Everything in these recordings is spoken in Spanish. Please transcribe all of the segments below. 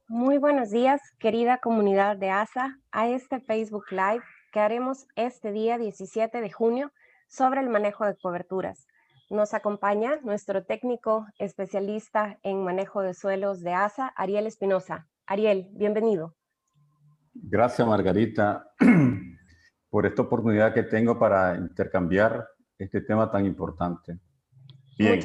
Muy buenos días, querida comunidad de ASA, a este Facebook Live que haremos este día 17 de junio sobre el manejo de coberturas. Nos acompaña nuestro técnico especialista en manejo de suelos de ASA, Ariel Espinosa. Ariel, bienvenido. Gracias, Margarita, por esta oportunidad que tengo para intercambiar este tema tan importante. Bien.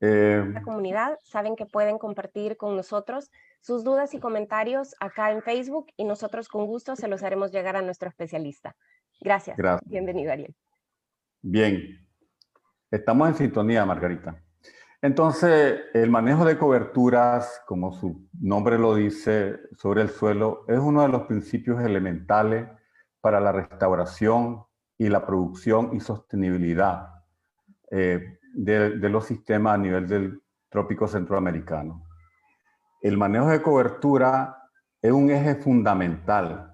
La comunidad saben que pueden compartir con nosotros sus dudas y comentarios acá en Facebook y nosotros con gusto se los haremos llegar a nuestro especialista. Gracias. Bienvenido, Ariel. Bien, estamos en sintonía, Margarita. Entonces, el manejo de coberturas, como su nombre lo dice, sobre el suelo, es uno de los principios elementales para la restauración y la producción y sostenibilidad de los sistemas a nivel del trópico centroamericano. El manejo de cobertura es un eje fundamental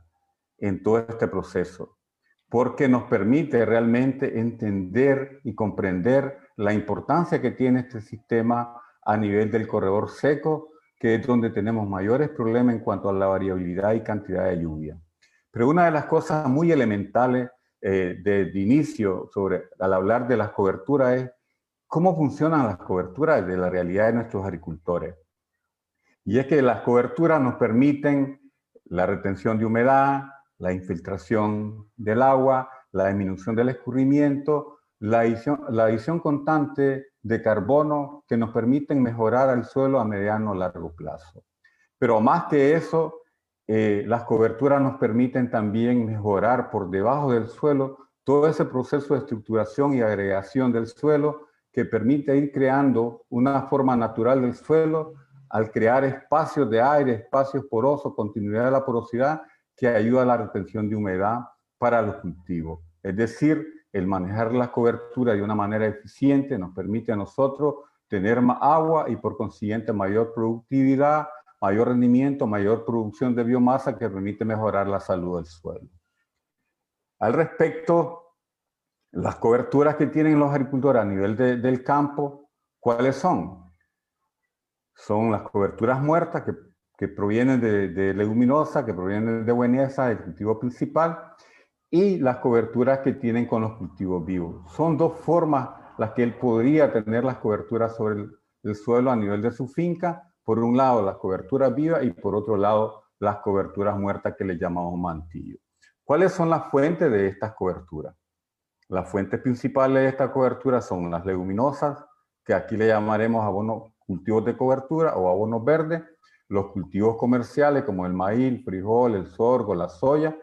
en todo este proceso, porque nos permite realmente entender y comprender la importancia que tiene este sistema a nivel del corredor seco, que es donde tenemos mayores problemas en cuanto a la variabilidad y cantidad de lluvia. Pero una de las cosas muy elementales de inicio al hablar de las coberturas es cómo funcionan las coberturas de la realidad de nuestros agricultores. Y es que las coberturas nos permiten la retención de humedad, la infiltración del agua, la disminución del escurrimiento, la adición constante de carbono que nos permiten mejorar el suelo a mediano o largo plazo. Pero más que eso, las coberturas nos permiten también mejorar por debajo del suelo todo ese proceso de estructuración y agregación del suelo que permite ir creando una forma natural del suelo al crear espacios de aire, espacios porosos, continuidad de la porosidad que ayuda a la retención de humedad para los cultivos. Es decir, el manejar las coberturas de una manera eficiente nos permite a nosotros tener más agua y por consiguiente mayor productividad, mayor rendimiento, mayor producción de biomasa que permite mejorar la salud del suelo. Al respecto, las coberturas que tienen los agricultores a nivel del campo, ¿cuáles son? Son las coberturas muertas que provienen de leguminosa, que provienen de bueneza, del cultivo principal, y las coberturas que tienen con los cultivos vivos. Son dos formas las que él podría tener las coberturas sobre el suelo a nivel de su finca. Por un lado, las coberturas vivas y por otro lado, las coberturas muertas que le llamamos mantillo. ¿Cuáles son las fuentes de estas coberturas? Las fuentes principales de esta cobertura son las leguminosas, que aquí le llamaremos abonos cultivos de cobertura o abonos verdes, los cultivos comerciales como el maíz, el frijol, el sorgo, la soya,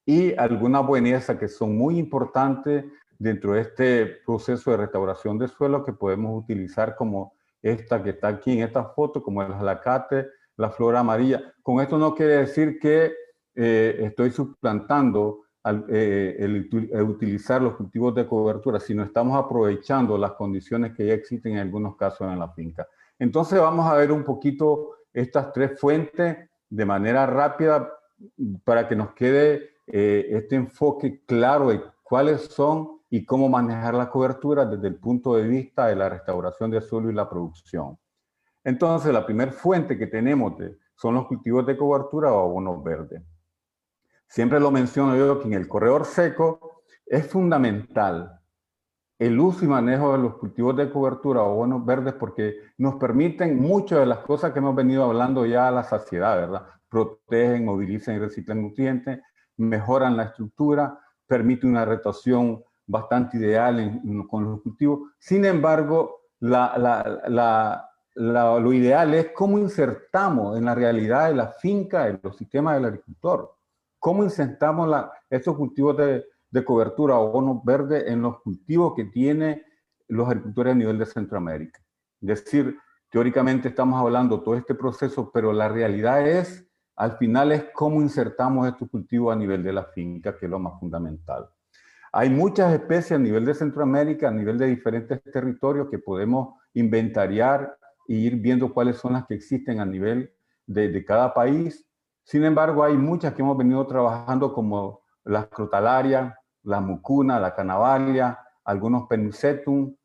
y algunas buenezas que son muy importantes dentro de este proceso de restauración de suelo que podemos utilizar como esta que está aquí en esta foto, como el alacate, la flor amarilla. Con esto no quiere decir que estoy suplantando el utilizar los cultivos de cobertura, sino estamos aprovechando las condiciones que ya existen en algunos casos en la finca. Entonces vamos a ver un poquito estas tres fuentes de manera rápida para que nos quede este enfoque claro de cuáles son y cómo manejar la cobertura desde el punto de vista de la restauración del suelo y la producción. Entonces, la primera fuente que tenemos son los cultivos de cobertura o abonos verdes. Siempre lo menciono yo que en el corredor seco es fundamental el uso y manejo de los cultivos de cobertura o abonos verdes porque nos permiten muchas de las cosas que hemos venido hablando ya a la saciedad, ¿verdad? Protegen, movilizan y reciclan nutrientes, mejoran la estructura, permite una rotación bastante ideal con los cultivos. Sin embargo, lo ideal es cómo insertamos en la realidad de la finca, en los sistemas del agricultor. ¿Cómo insertamos estos cultivos de cobertura o abonos verdes en los cultivos que tienen los agricultores a nivel de Centroamérica? Es decir, teóricamente estamos hablando de todo este proceso, pero la realidad es, al final es cómo insertamos estos cultivos a nivel de la finca, que es lo más fundamental. Hay muchas especies a nivel de Centroamérica, a nivel de diferentes territorios que podemos inventariar e ir viendo cuáles son las que existen a nivel de cada país. Sin embargo, hay muchas que hemos venido trabajando como la crotalaria, la mucuna, la canavalia, algunos penusetum,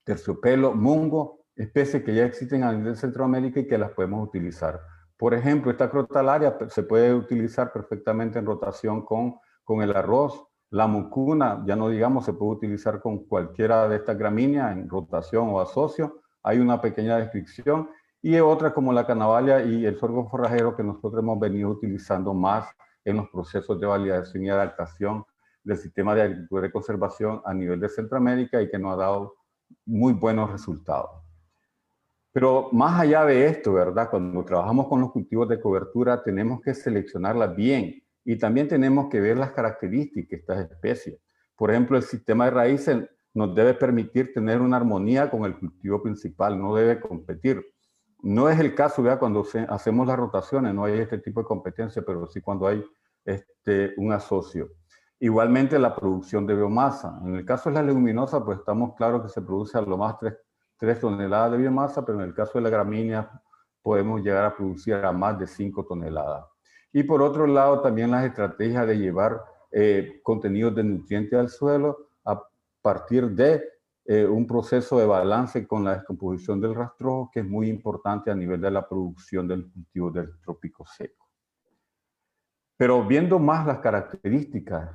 terciopelo, mungo, especies que ya existen a nivel de Centroamérica y que las podemos utilizar. Por ejemplo, esta crotalaria se puede utilizar perfectamente en rotación con el arroz. La mucuna, ya no digamos, se puede utilizar con cualquiera de estas gramíneas en rotación o asocio. Hay una pequeña descripción. Y otras como la canavalia y el sorgo forrajero que nosotros hemos venido utilizando más en los procesos de validación y adaptación del sistema de agricultura y conservación a nivel de Centroamérica y que nos ha dado muy buenos resultados. Pero más allá de esto, ¿verdad? Cuando trabajamos con los cultivos de cobertura, tenemos que seleccionarlas bien y también tenemos que ver las características de estas especies. Por ejemplo, el sistema de raíces nos debe permitir tener una armonía con el cultivo principal, no debe competir. No es el caso, ¿verdad? Cuando hacemos las rotaciones, no hay este tipo de competencia, pero sí cuando hay un asocio. Igualmente la producción de biomasa. En el caso de la leguminosa, pues estamos claros que se produce a lo más 3 toneladas de biomasa, pero en el caso de la gramínea podemos llegar a producir a más de 5 toneladas. Y por otro lado, también las estrategias de llevar contenidos de nutrientes al suelo a partir de un proceso de balance con la descomposición del rastrojo, que es muy importante a nivel de la producción del cultivo del trópico seco. Pero viendo más las características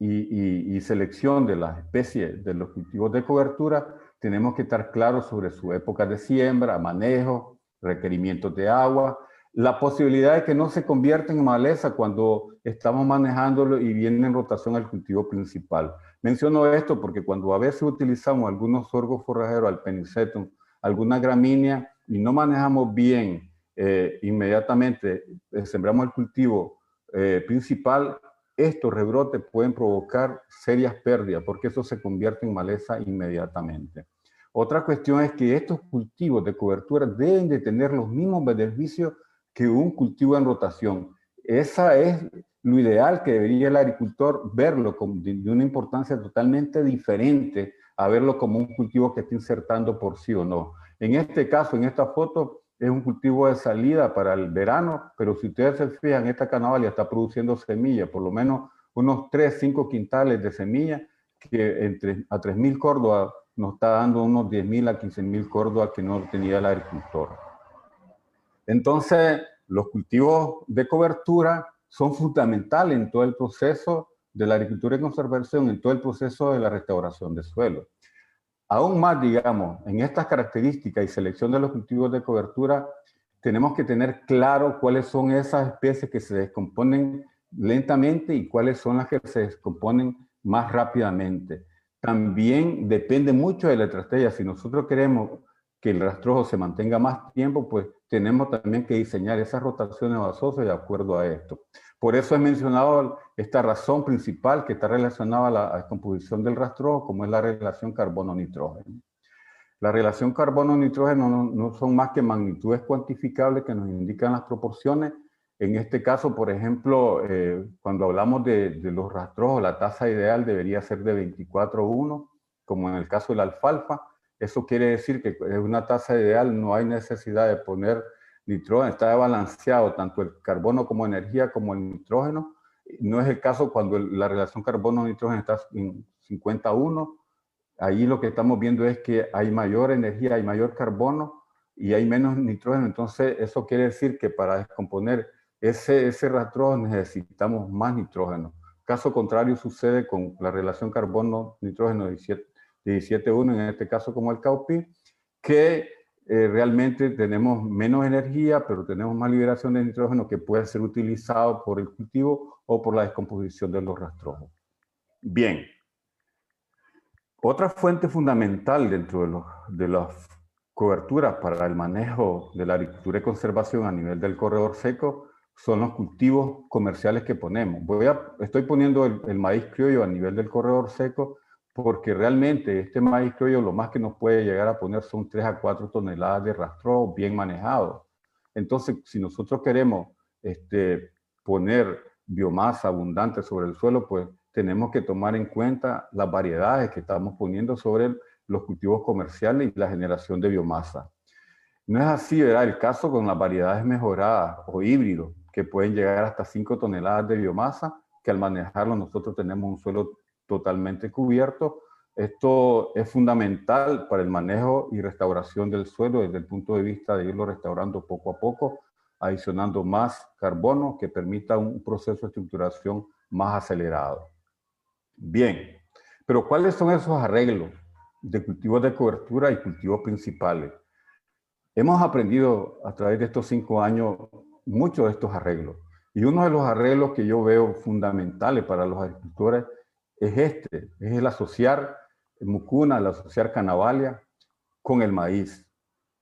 y selección de las especies de los cultivos de cobertura, tenemos que estar claros sobre su época de siembra, manejo, requerimientos de agua, la posibilidad de que no se convierta en maleza cuando estamos manejándolo y viene en rotación al cultivo principal. Menciono esto porque cuando a veces utilizamos algunos sorgos forrajeros, alpenicetum, alguna gramínea, y no manejamos bien inmediatamente, sembramos el cultivo principal, estos rebrotes pueden provocar serias pérdidas porque eso se convierte en maleza inmediatamente. Otra cuestión es que estos cultivos de cobertura deben de tener los mismos beneficios que un cultivo en rotación. Esa es lo ideal que debería el agricultor verlo de una importancia totalmente diferente a verlo como un cultivo que está insertando por sí o no. En este caso, en esta foto, es un cultivo de salida para el verano, pero si ustedes se fijan, esta canavalia está produciendo semillas, por lo menos unos 3-5 quintales de semillas, que a 3.000 córdobas nos está dando unos 10.000 a 15.000 córdobas que no tenía el agricultor. Entonces, los cultivos de cobertura son fundamentales en todo el proceso de la agricultura y conservación, en todo el proceso de la restauración de suelo. Aún más, digamos, en estas características y selección de los cultivos de cobertura, tenemos que tener claro cuáles son esas especies que se descomponen lentamente y cuáles son las que se descomponen más rápidamente. También depende mucho de la estrategia. Si nosotros queremos que el rastrojo se mantenga más tiempo, pues tenemos también que diseñar esas rotaciones basosas de acuerdo a esto. Por eso he mencionado esta razón principal que está relacionada a la descomposición del rastrojo, como es la relación carbono-nitrógeno. La relación carbono-nitrógeno no son más que magnitudes cuantificables que nos indican las proporciones. En este caso, por ejemplo, cuando hablamos de los rastrojos, la tasa ideal debería ser de 24:1, como en el caso de la alfalfa. Eso quiere decir que es una tasa ideal, no hay necesidad de poner nitrógeno, está balanceado tanto el carbono como energía como el nitrógeno. No es el caso cuando la relación carbono-nitrógeno está en 50:1. Ahí lo que estamos viendo es que hay mayor energía, hay mayor carbono y hay menos nitrógeno. Entonces, eso quiere decir que para descomponer ese rastrojo necesitamos más nitrógeno. Caso contrario sucede con la relación carbono-nitrógeno 17:1, en este caso como el caupi, que realmente tenemos menos energía, pero tenemos más liberación de nitrógeno que puede ser utilizado por el cultivo o por la descomposición de los rastrojos. Bien. Otra fuente fundamental dentro de las coberturas para el manejo de la agricultura y conservación a nivel del corredor seco son los cultivos comerciales que ponemos. Estoy poniendo el maíz criollo a nivel del corredor seco porque realmente este maíz criollo lo más que nos puede llegar a poner son 3 a 4 toneladas de rastrojo bien manejado. Entonces, si nosotros queremos poner biomasa abundante sobre el suelo, pues tenemos que tomar en cuenta las variedades que estamos poniendo sobre los cultivos comerciales y la generación de biomasa. No es así, ¿verdad? El caso con las variedades mejoradas o híbridos, que pueden llegar hasta 5 toneladas de biomasa, que al manejarlo nosotros tenemos un suelo totalmente cubierto Esto es fundamental para el manejo y restauración del suelo desde el punto de vista de irlo restaurando poco a poco, adicionando más carbono que permita un proceso de estructuración más acelerado. Bien, pero ¿cuáles son esos arreglos de cultivos de cobertura y cultivos principales? Hemos aprendido a través de estos 5 años muchos de estos arreglos. Y uno de los arreglos que yo veo fundamentales para los agricultores es el asociar mucuna, el asociar canavalia con el maíz.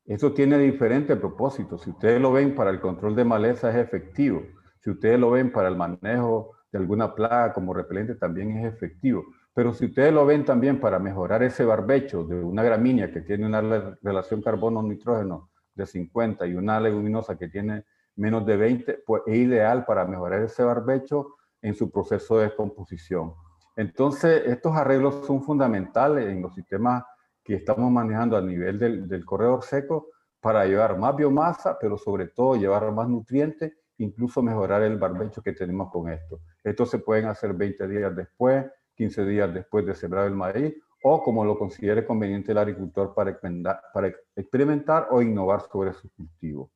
Eso tiene diferentes propósitos. Si ustedes lo ven para el control de maleza es efectivo. Si ustedes lo ven para el manejo de alguna plaga como repelente también es efectivo. Pero si ustedes lo ven también para mejorar ese barbecho de una gramínea que tiene una relación carbono-nitrógeno de 50 y una leguminosa que tiene menos de 20, pues es ideal para mejorar ese barbecho en su proceso de descomposición. Entonces, estos arreglos son fundamentales en los sistemas que estamos manejando a nivel del corredor seco para llevar más biomasa, pero sobre todo llevar más nutrientes, incluso mejorar el barbecho que tenemos con esto. Esto se pueden hacer 20 días después, 15 días después de sembrar el maíz, o como lo considere conveniente el agricultor para experimentar o innovar sobre su cultivo.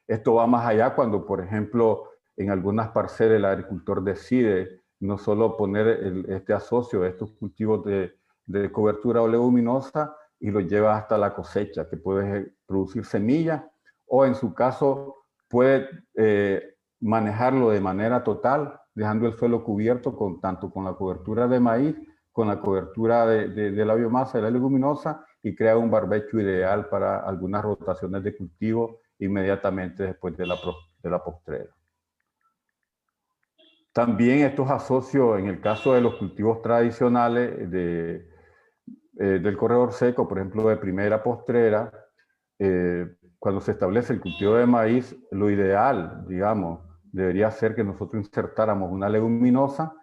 Esto va más allá cuando, por ejemplo, en algunas parcelas el agricultor decide no solo poner este asocio de estos cultivos de cobertura o leguminosa y lo lleva hasta la cosecha, que puede producir semillas, o en su caso puede manejarlo de manera total, dejando el suelo cubierto tanto con la cobertura de maíz, con la cobertura de la biomasa de la leguminosa, y crea un barbecho ideal para algunas rotaciones de cultivo inmediatamente después de la postrera. También estos asocios, en el caso de los cultivos tradicionales del corredor seco, por ejemplo, de primera postrera, cuando se establece el cultivo de maíz, lo ideal, digamos, debería ser que nosotros insertáramos una leguminosa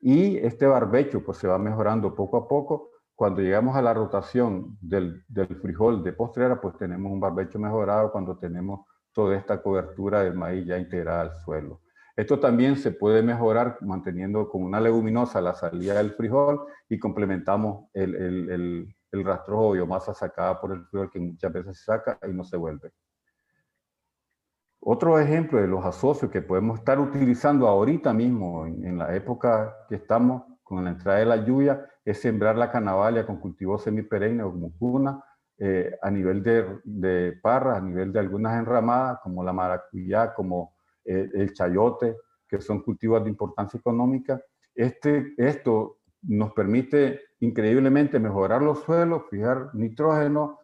y este barbecho pues se va mejorando poco a poco. Cuando llegamos a la rotación del frijol de postrera, pues tenemos un barbecho mejorado cuando tenemos toda esta cobertura del maíz ya integrada al suelo. Esto también se puede mejorar manteniendo con una leguminosa la salida del frijol y complementamos el rastrojo o biomasa sacada por el frijol que muchas veces se saca y no se vuelve. Otro ejemplo de los asocios que podemos estar utilizando ahorita mismo, en la época que estamos con la entrada de la lluvia, es sembrar la canavalia con cultivos semiperennes o mucuna a nivel de parras, a nivel de algunas enramadas, como la maracuyá, como el chayote, que son cultivos de importancia económica. Esto nos permite increíblemente mejorar los suelos, fijar nitrógeno,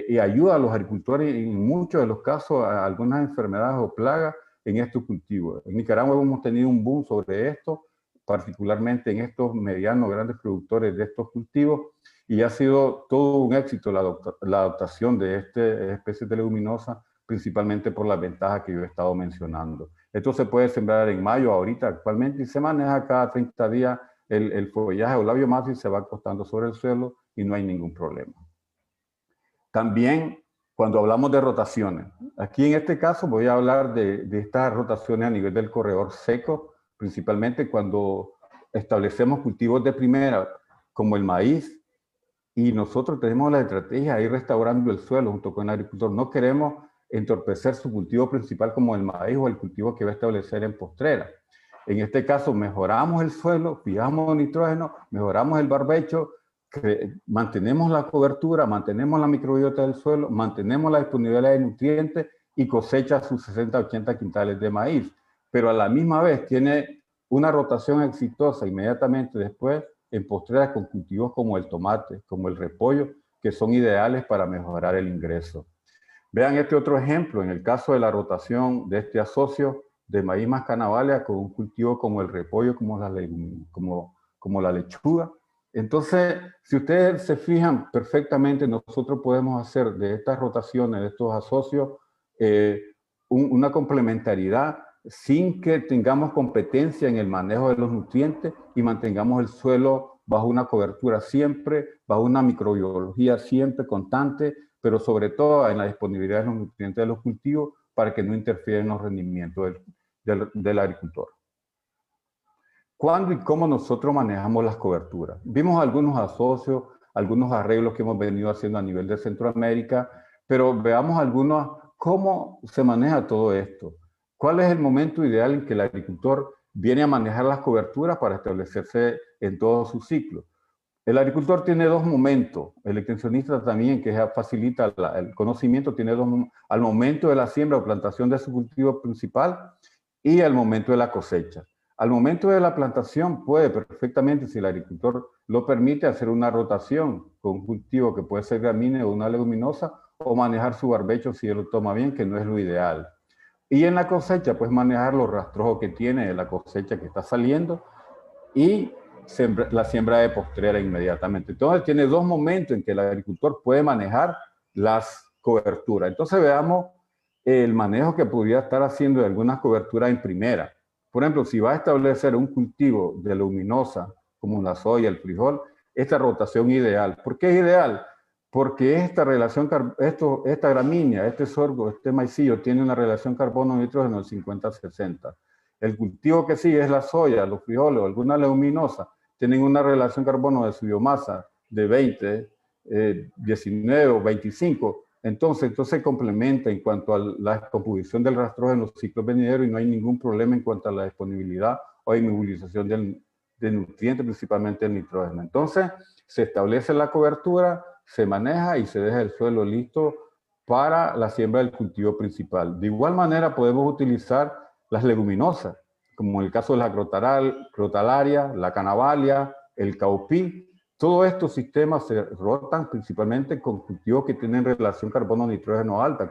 y ayuda a los agricultores en muchos de los casos a algunas enfermedades o plagas en estos cultivos. En Nicaragua hemos tenido un boom sobre esto, particularmente en estos medianos, grandes productores de estos cultivos, y ha sido todo un éxito la adoptación de esta especie de leguminosa, principalmente por las ventajas que yo he estado mencionando. Esto se puede sembrar en mayo ahorita actualmente y se maneja cada 30 días el follaje o la biomasa y se va acostando sobre el suelo y no hay ningún problema. También cuando hablamos de rotaciones, aquí en este caso voy a hablar de estas rotaciones a nivel del corredor seco, principalmente cuando establecemos cultivos de primera como el maíz y nosotros tenemos la estrategia de ir restaurando el suelo junto con el agricultor. No queremos entorpecer su cultivo principal como el maíz o el cultivo que va a establecer en postrera. En este caso mejoramos el suelo, fijamos nitrógeno, mejoramos el barbecho, mantenemos la cobertura, mantenemos la microbiota del suelo, mantenemos la disponibilidad de nutrientes y cosecha sus 60-80 quintales de maíz. Pero a la misma vez tiene una rotación exitosa inmediatamente después en postreras con cultivos como el tomate, como el repollo, que son ideales para mejorar el ingreso. Vean este otro ejemplo, en el caso de la rotación de este asocio de maíz más canavalia con un cultivo como el repollo, como la lechuga. Entonces, si ustedes se fijan perfectamente, nosotros podemos hacer de estas rotaciones, de estos asocios, una complementariedad sin que tengamos competencia en el manejo de los nutrientes y mantengamos el suelo bajo una cobertura siempre, bajo una microbiología siempre constante, pero sobre todo en la disponibilidad de los nutrientes de los cultivos para que no interfieran en los rendimientos del agricultor. ¿Cuándo y cómo nosotros manejamos las coberturas? Vimos algunos asocios algunos arreglos que hemos venido haciendo a nivel de Centroamérica, pero veamos algunos, cómo se maneja todo esto. ¿Cuál es el momento ideal en que el agricultor viene a manejar las coberturas para establecerse en todo su ciclo? El agricultor tiene dos momentos, el extensionista también, que facilita el conocimiento, tiene dos, al momento de la siembra o plantación de su cultivo principal y al momento de la cosecha. Al momento de la plantación puede perfectamente, si el agricultor lo permite, hacer una rotación con un cultivo que puede ser gramínea o una leguminosa, o manejar su barbecho si él lo toma bien, que no es lo ideal. Y en la cosecha, pues manejar los rastrojos que tiene de la cosecha que está saliendo y la siembra de postrera inmediatamente. Entonces tiene dos momentos en que el agricultor puede manejar las coberturas. Entonces veamos el manejo que pudiera estar haciendo de algunas coberturas en primera. Por ejemplo, si va a establecer un cultivo de leguminosa, como la soya, el frijol, esta rotación ideal. ¿Por qué es ideal? Porque esta relación, esta gramínea, este sorgo, este maicillo, tiene una relación carbono-nitrógeno del 50-60. El cultivo que sigue es la soya, los frijoles o alguna leguminosa, tienen una relación carbono de su biomasa de 20, 19 o 25. Entonces se complementa en cuanto a la composición del rastrojo en los ciclos venideros y no hay ningún problema en cuanto a la disponibilidad o inmovilización de nutrientes, principalmente el nitrógeno. Entonces, se establece la cobertura, se maneja y se deja el suelo listo para la siembra del cultivo principal. De igual manera, podemos utilizar las leguminosas, como en el caso de la crotalaria, la canavalia, el caupí. Todos estos sistemas se rotan principalmente con cultivos que tienen relación carbono-nitrógeno alta,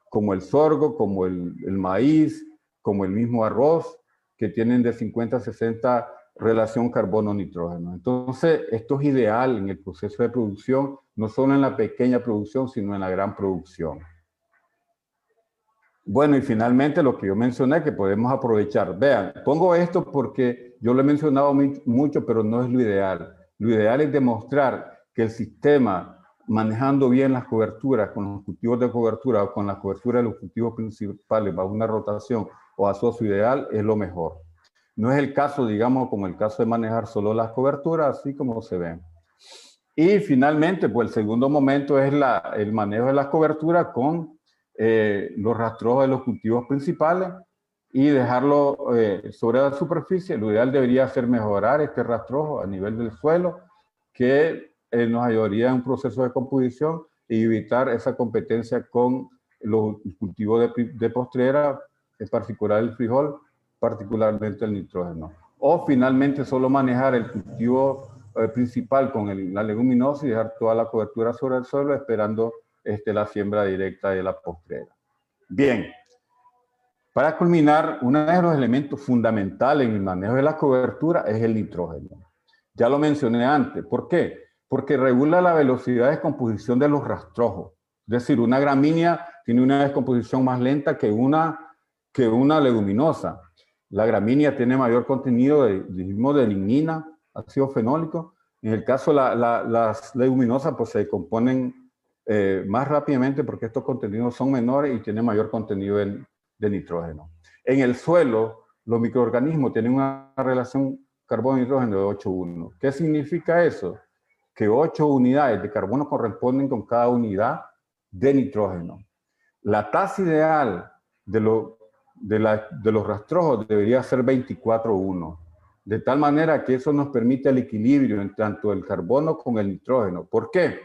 como el sorgo, como el maíz, como el mismo arroz, que tienen de 50 a 60 relación carbono-nitrógeno. Entonces, esto es ideal en el proceso de producción, no solo en la pequeña producción, sino en la gran producción. Bueno, y finalmente lo que yo mencioné, que podemos aprovechar. Vean, pongo esto porque yo lo he mencionado mucho, pero no es lo ideal. Lo ideal es demostrar que el sistema, manejando bien las coberturas, con los cultivos de cobertura o con la cobertura de los cultivos principales, bajo una rotación o a socio ideal, es lo mejor. No es el caso, digamos, como el caso de manejar solo las coberturas, así como se ven. Y finalmente, pues el segundo momento es el manejo de las coberturas con los rastrojos de los cultivos principales y dejarlo sobre la superficie. Lo ideal debería ser mejorar este rastrojo a nivel del suelo, que nos ayudaría en un proceso de composición y evitar esa competencia con los cultivos de postrera, en particular el frijol, particularmente el nitrógeno. O finalmente solo manejar el cultivo principal con la leguminosa y dejar toda la cobertura sobre el suelo esperando la siembra directa de la postrera. Bien, para culminar, uno de los elementos fundamentales en el manejo de la cobertura es el nitrógeno. Ya lo mencioné antes. ¿Por qué? Porque regula la velocidad de descomposición de los rastrojos. Es decir, una gramínea tiene una descomposición más lenta que una leguminosa. La gramínea tiene mayor contenido de lignina, ácido fenólico. En el caso las leguminosas pues se decomponen más rápidamente porque estos contenidos son menores y tienen mayor contenido de nitrógeno. En el suelo, los microorganismos tienen una relación carbono-nitrógeno de 8:1. ¿Qué significa eso? Que 8 unidades de carbono corresponden con cada unidad de nitrógeno. La tasa ideal de los rastrojos debería ser 24:1. De tal manera que eso nos permite el equilibrio en tanto el carbono con el nitrógeno. ¿Por qué?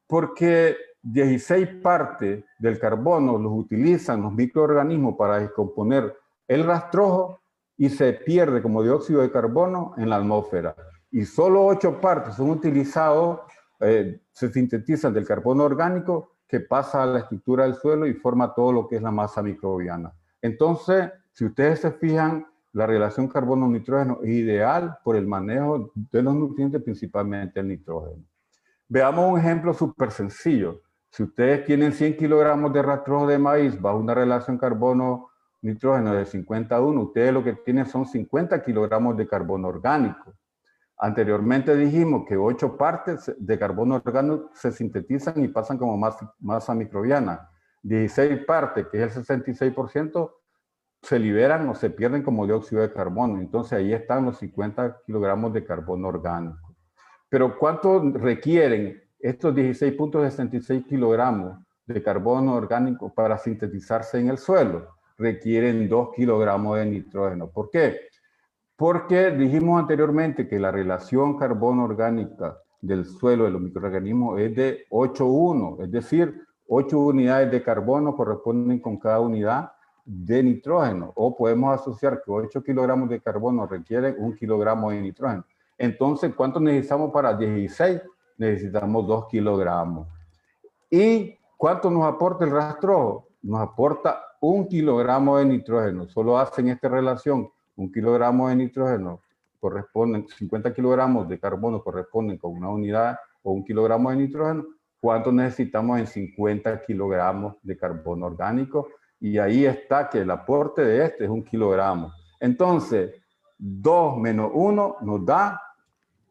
Porque 16 partes del carbono los utilizan los microorganismos para descomponer el rastrojo y se pierde como dióxido de carbono en la atmósfera. Y solo 8 partes son utilizados, se sintetizan del carbono orgánico que pasa a la estructura del suelo y forma todo lo que es la masa microbiana. Entonces, si ustedes se fijan, la relación carbono-nitrógeno es ideal por el manejo de los nutrientes, principalmente el nitrógeno. Veamos un ejemplo súper sencillo. Si ustedes tienen 100 kilogramos de rastrojo de maíz bajo una relación carbono-nitrógeno de 50:1, ustedes lo que tienen son 50 kilogramos de carbono orgánico. Anteriormente dijimos que 8 partes de carbono orgánico se sintetizan y pasan como masa microbiana. 16 partes, que es el 66%, se liberan o se pierden como dióxido de carbono. Entonces ahí están los 50 kilogramos de carbono orgánico. Pero ¿cuánto requieren estos 16.66 kilogramos de carbono orgánico para sintetizarse en el suelo? Requieren 2 kilogramos de nitrógeno. ¿Por qué? Porque dijimos anteriormente que la relación carbono orgánica del suelo de los microorganismos es de 8:1, es decir, 8 unidades de carbono corresponden con cada unidad de nitrógeno, o podemos asociar que 8 kilogramos de carbono requieren 1 kilogramo de nitrógeno. Entonces, ¿cuánto necesitamos para 16? Necesitamos 2 kilogramos. ¿Y cuánto nos aporta el rastrojo? Nos aporta 1 kilogramo de nitrógeno. Solo hacen esta relación. 1 kilogramo de nitrógeno corresponden, 50 kilogramos de carbono corresponden con una unidad o 1 kilogramo de nitrógeno. ¿Cuánto necesitamos en 50 kilogramos de carbono orgánico? Y ahí está que el aporte de este es 1 kilogramo. Entonces, 2 menos 1 nos da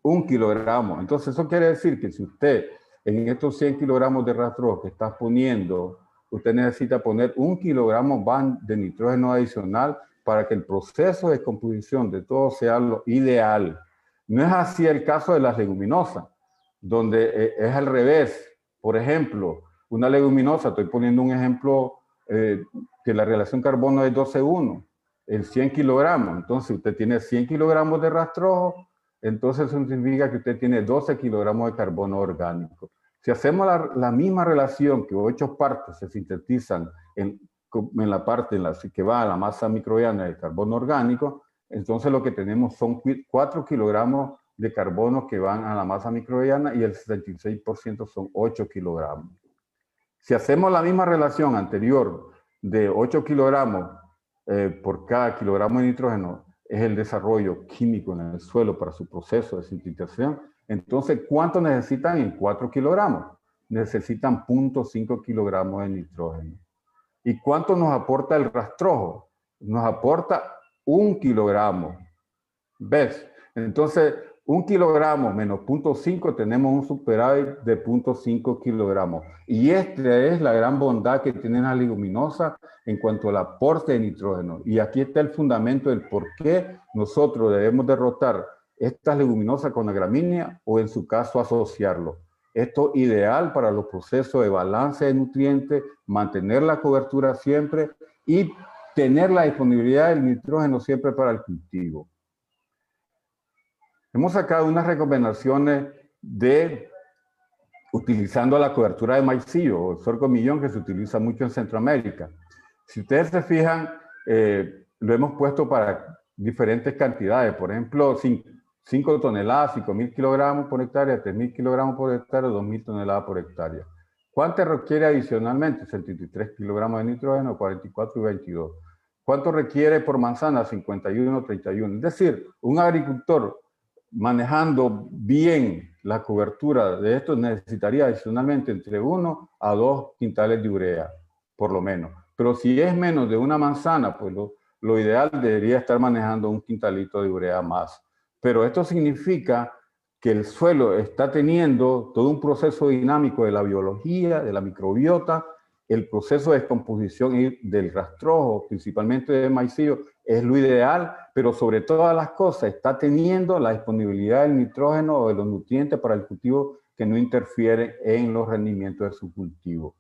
1 kilogramo. Entonces, eso quiere decir que si usted en estos 100 kilogramos de rastrojo que está poniendo, usted necesita poner 1 kilogramo más de nitrógeno adicional para que el proceso de composición de todo sea lo ideal. No es así el caso de las leguminosas, donde es al revés. Por ejemplo, una leguminosa, estoy poniendo un ejemplo que la relación carbono es 12:1, en 100 kilogramos. Entonces, usted tiene 100 kilogramos de rastrojo, entonces eso significa que usted tiene 12 kilogramos de carbono orgánico. Si hacemos la misma relación, que 8 partes se sintetizan en la parte en la que va a la masa microbiana del carbono orgánico, entonces lo que tenemos son 4 kilogramos de carbono que van a la masa microbiana y el 76% son 8 kilogramos. Si hacemos la misma relación anterior de 8 kilogramos por cada kilogramo de nitrógeno, es el desarrollo químico en el suelo para su proceso de sintetización. Entonces, ¿cuánto necesitan en 4 kilogramos? Necesitan 0.5 kilogramos de nitrógeno. ¿Y cuánto nos aporta el rastrojo? Nos aporta 1 kilogramo. ¿Ves? Entonces, 1 kilogramo menos 0.5 tenemos un superávit de 0.5 kilogramos. Y esta es la gran bondad que tienen las leguminosas en cuanto al aporte de nitrógeno. Y aquí está el fundamento del por qué nosotros debemos derrotar estas leguminosas con la gramínea o en su caso asociarlo. Esto es ideal para los procesos de balance de nutrientes, mantener la cobertura siempre y tener la disponibilidad del nitrógeno siempre para el cultivo. Hemos sacado unas recomendaciones de utilizando la cobertura de maicillo o sorgo millón que se utiliza mucho en Centroamérica. Si ustedes se fijan, lo hemos puesto para diferentes cantidades. Por ejemplo, 5 toneladas, 5.000 kilogramos por hectárea, 3.000 kilogramos por hectárea, 2.000 toneladas por hectárea. ¿Cuánto requiere adicionalmente? 73 kilogramos de nitrógeno, 44 y 22. ¿Cuánto requiere por manzana? 51, 31. Es decir, un agricultor manejando bien la cobertura de esto necesitaría adicionalmente entre 1 a 2 quintales de urea, por lo menos. Pero si es menos de una manzana, pues lo ideal debería estar manejando 1 quintalito de urea más. Pero esto significa que el suelo está teniendo todo un proceso dinámico de la biología, de la microbiota, el proceso de descomposición y del rastrojo, principalmente de maicillo, es lo ideal, pero sobre todas las cosas está teniendo la disponibilidad del nitrógeno o de los nutrientes para el cultivo que no interfieren en los rendimientos de su cultivo.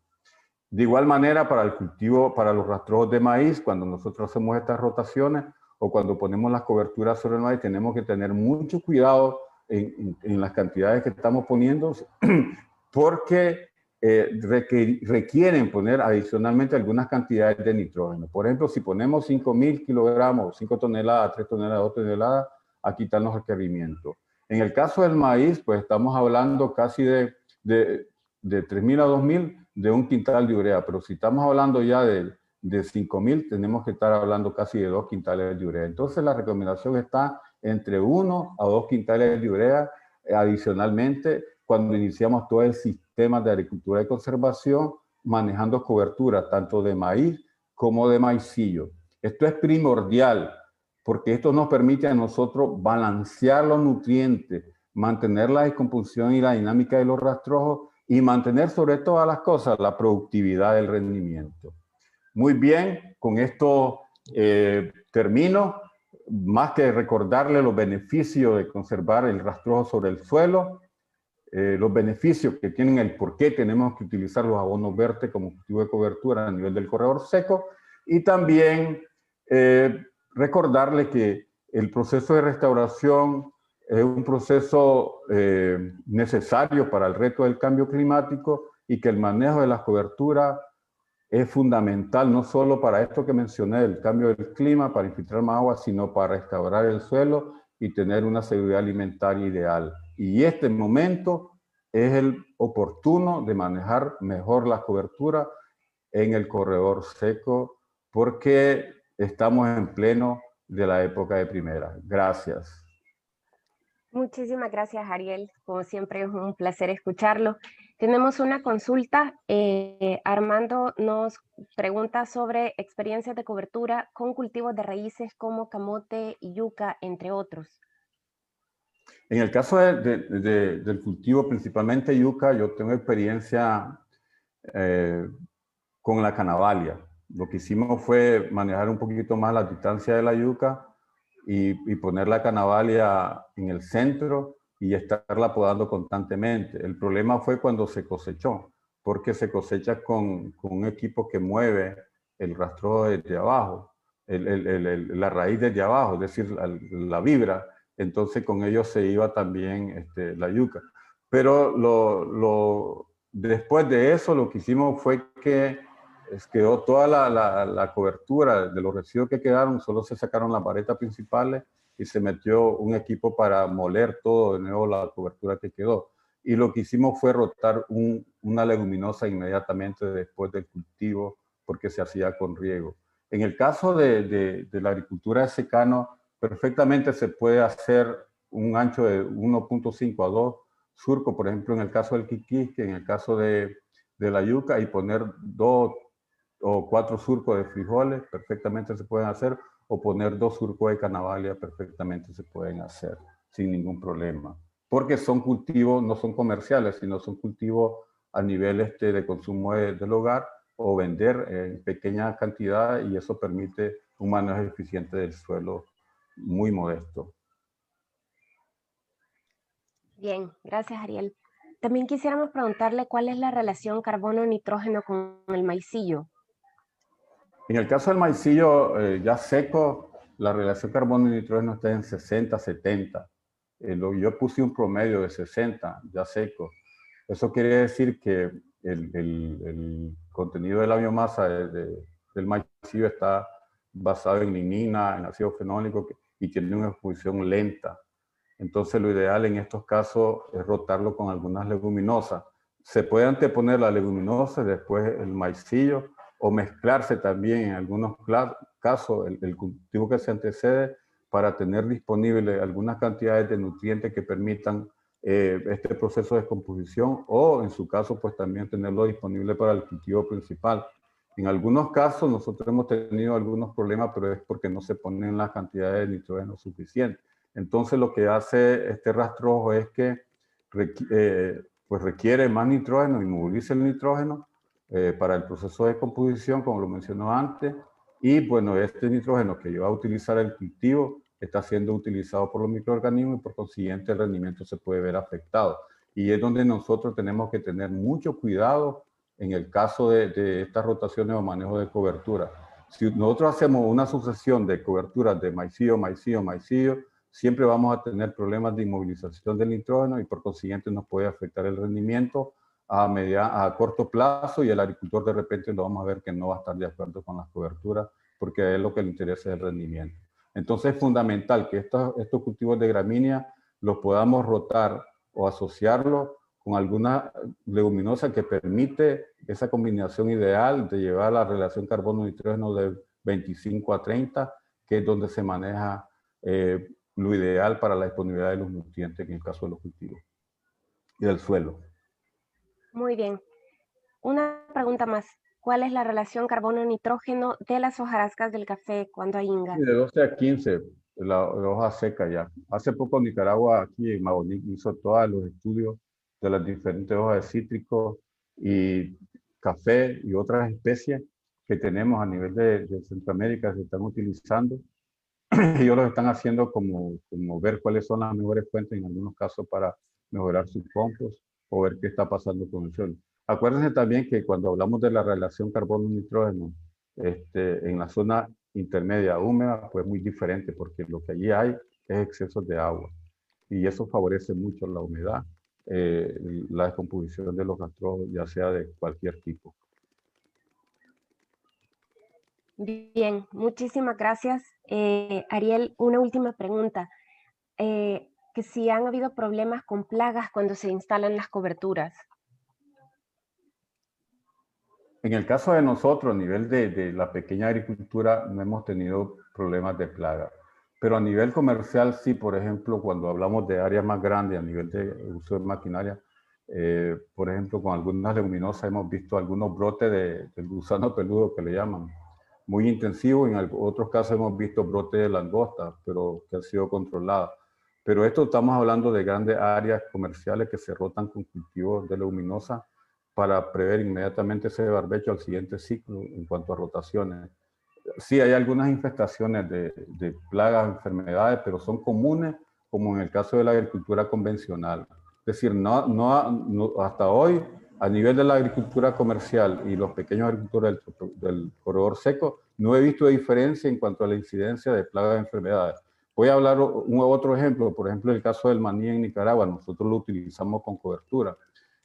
De igual manera, para el cultivo, para los rastrojos de maíz, cuando nosotros hacemos estas rotaciones o cuando ponemos las coberturas sobre el maíz, tenemos que tener mucho cuidado en las cantidades que estamos poniendo, porque requieren poner adicionalmente algunas cantidades de nitrógeno. Por ejemplo, si ponemos 5.000 kilogramos, 5 toneladas, 3 toneladas, 2 toneladas, aquí están los requerimientos. En el caso del maíz, pues estamos hablando casi de 3.000 a 2.000 de 1 quintal de urea, pero si estamos hablando ya de 5.000, tenemos que estar hablando casi de 2 quintales de urea. Entonces la recomendación está entre 1 a 2 quintales de urea adicionalmente cuando iniciamos todo el sistema de agricultura de conservación, manejando cobertura tanto de maíz como de maicillo. Esto es primordial, porque esto nos permite a nosotros balancear los nutrientes, mantener la descomposición y la dinámica de los rastrojos y mantener sobre todas las cosas la productividad del rendimiento. Muy bien, con esto termino. Más que recordarle los beneficios de conservar el rastrojo sobre el suelo, los beneficios que tienen, el por qué tenemos que utilizar los abonos verdes como cultivo de cobertura a nivel del corredor seco, y también recordarle que el proceso de restauración es un proceso necesario para el reto del cambio climático y que el manejo de las coberturas es fundamental no solo para esto que mencioné, el cambio del clima, para infiltrar más agua, sino para restaurar el suelo y tener una seguridad alimentaria ideal. Y este momento es el oportuno de manejar mejor la cobertura en el corredor seco porque estamos en pleno de la época de primavera. Gracias. Muchísimas gracias, Ariel. Como siempre es un placer escucharlo. Tenemos una consulta. Armando nos pregunta sobre experiencias de cobertura con cultivos de raíces como camote y yuca, entre otros. En el caso del cultivo, principalmente yuca, yo tengo experiencia con la canavalia. Lo que hicimos fue manejar un poquito más la distancia de la yuca y poner la canavalia en el centro y estarla podando constantemente. El problema fue cuando se cosechó, porque se cosecha con un equipo que mueve el rastro desde abajo, la raíz desde abajo, es decir, la vibra. Entonces con ello se iba también la yuca. Pero después de eso lo que hicimos fue que quedó toda la cobertura de los residuos que quedaron, solo se sacaron las varetas principales y se metió un equipo para moler todo de nuevo la cobertura que quedó. Y lo que hicimos fue rotar una leguminosa inmediatamente después del cultivo porque se hacía con riego. En el caso de la agricultura de secano, perfectamente se puede hacer un ancho de 1.5 a 2 surcos, por ejemplo, en el caso del quiquisque, en el caso de la yuca, y poner 2 o 4 surcos de frijoles, perfectamente se pueden hacer, o poner 2 surcos de canavalia, perfectamente se pueden hacer, sin ningún problema. Porque son cultivos, no son comerciales, sino son cultivos a nivel de consumo del hogar, o vender en pequeña cantidad, y eso permite un manejo eficiente del suelo muy modesto. Bien, gracias, Ariel. También quisiéramos preguntarle cuál es la relación carbono-nitrógeno con el maicillo. En el caso del maicillo ya seco, la relación carbono-nitrógeno está en 60-70. Yo puse un promedio de 60, ya seco. Eso quiere decir que el contenido de la biomasa del maicillo está basado en lignina, en ácido fenólico y tiene una exposición lenta. Entonces lo ideal en estos casos es rotarlo con algunas leguminosas. Se puede anteponer la leguminosa, después el maicillo, o mezclarse también en algunos casos el cultivo que se antecede para tener disponible algunas cantidades de nutrientes que permitan este proceso de descomposición, o en su caso pues también tenerlo disponible para el cultivo principal. En algunos casos nosotros hemos tenido algunos problemas, pero es porque no se ponen las cantidades de nitrógeno suficientes. Entonces lo que hace este rastrojo es que pues requiere más nitrógeno, inmoviliza el nitrógeno para el proceso de descomposición, como lo mencionó antes, y bueno, este nitrógeno que va a utilizar el cultivo está siendo utilizado por los microorganismos y por consiguiente el rendimiento se puede ver afectado. Y es donde nosotros tenemos que tener mucho cuidado en el caso de estas rotaciones o manejo de cobertura. Si nosotros hacemos una sucesión de coberturas de maicillo, maicillo, maicillo, siempre vamos a tener problemas de inmovilización del nitrógeno y por consiguiente nos puede afectar el rendimiento a corto plazo, y el agricultor de repente lo vamos a ver que no va a estar de acuerdo con las coberturas porque a él lo que le interesa es el rendimiento. Entonces es fundamental que estos cultivos de gramínea los podamos rotar o asociarlos con alguna leguminosa que permite esa combinación ideal de llevar la relación carbono-nitrógeno de 25 a 30, que es donde se maneja lo ideal para la disponibilidad de los nutrientes en el caso de los cultivos y del suelo. Muy bien. Una pregunta más. ¿Cuál es la relación carbono-nitrógeno de las hojarascas del café cuando hay ingas? De 12 a 15, la hoja seca ya. Hace poco Nicaragua, aquí en Magoní, hizo todos los estudios de las diferentes hojas de cítricos y café y otras especies que tenemos a nivel de Centroamérica, se están utilizando. Ellos lo están haciendo como ver cuáles son las mejores fuentes en algunos casos para mejorar su compost o ver qué está pasando con el suelo. Acuérdense también que cuando hablamos de la relación carbono-nitrógeno en la zona intermedia húmeda, pues muy diferente porque lo que allí hay es exceso de agua y eso favorece mucho la humedad, la descomposición de los gastrojos, ya sea de cualquier tipo. Bien, muchísimas gracias. Ariel, una última pregunta. Que si han habido problemas con plagas cuando se instalan las coberturas. En el caso de nosotros, a nivel de la pequeña agricultura, no hemos tenido problemas de plaga. Pero a nivel comercial, sí, por ejemplo, cuando hablamos de áreas más grandes, a nivel de uso de maquinaria, por ejemplo, con algunas leguminosas hemos visto algunos brotes del gusano peludo que le llaman, muy intensivos. En otros casos hemos visto brotes de langosta, pero que han sido controladas. Pero esto estamos hablando de grandes áreas comerciales que se rotan con cultivos de leguminosa para prever inmediatamente ese barbecho al siguiente ciclo en cuanto a rotaciones. Sí, hay algunas infestaciones de plagas, enfermedades, pero son comunes, como en el caso de la agricultura convencional. Es decir, hasta hoy, a nivel de la agricultura comercial y los pequeños agricultores del corredor seco, no he visto diferencia en cuanto a la incidencia de plagas y enfermedades. Voy a hablar otro ejemplo, por ejemplo, el caso del maní en Nicaragua. Nosotros lo utilizamos con cobertura.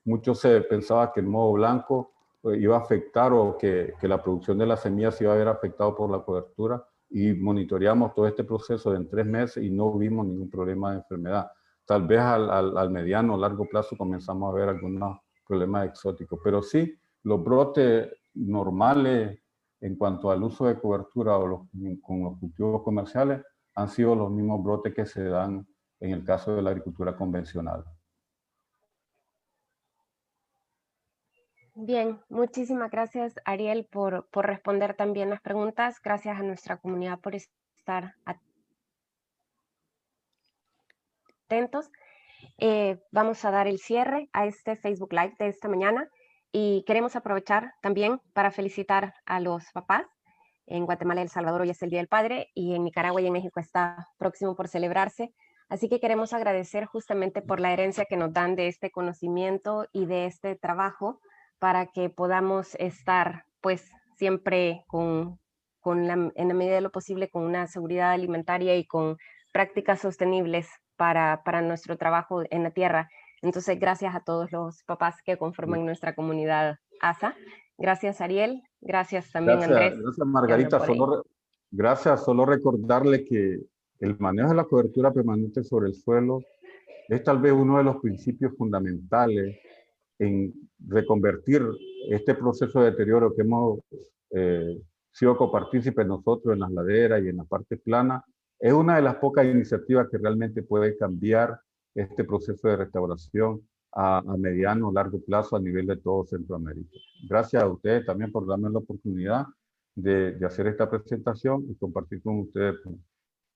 Mucho se pensaba que el moho blanco iba a afectar o que la producción de las semillas se iba a ver afectado por la cobertura y monitoreamos todo este proceso en 3 meses y no vimos ningún problema de enfermedad. Tal vez al mediano o largo plazo comenzamos a ver algunos problemas exóticos, pero sí, los brotes normales en cuanto al uso de cobertura o con los cultivos comerciales han sido los mismos brotes que se dan en el caso de la agricultura convencional. Bien, muchísimas gracias, Ariel, por responder también las preguntas. Gracias a nuestra comunidad por estar atentos. Vamos a dar el cierre a este Facebook Live de esta mañana y queremos aprovechar también para felicitar a los papás. En Guatemala y El Salvador hoy es el Día del Padre y en Nicaragua y en México está próximo por celebrarse. Así que queremos agradecer justamente por la herencia que nos dan de este conocimiento y de este trabajo para que podamos estar pues siempre en la medida de lo posible con una seguridad alimentaria y con prácticas sostenibles para nuestro trabajo en la tierra. Entonces, gracias a todos los papás que conforman nuestra comunidad ASA. Gracias, Ariel. Gracias también, Andrés. Gracias, Margarita. Solo recordarle que el manejo de la cobertura permanente sobre el suelo es tal vez uno de los principios fundamentales en reconvertir este proceso de deterioro que hemos sido copartícipes nosotros en las laderas y en la parte plana. Es una de las pocas iniciativas que realmente puede cambiar este proceso de restauración a mediano o largo plazo a nivel de todo Centroamérica. Gracias a ustedes también por darme la oportunidad de hacer esta presentación y compartir con ustedes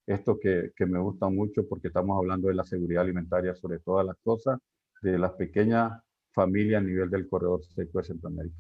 esto que me gusta mucho porque estamos hablando de la seguridad alimentaria sobre todas las cosas, de las pequeñas familias a nivel del corredor seco de Centroamérica.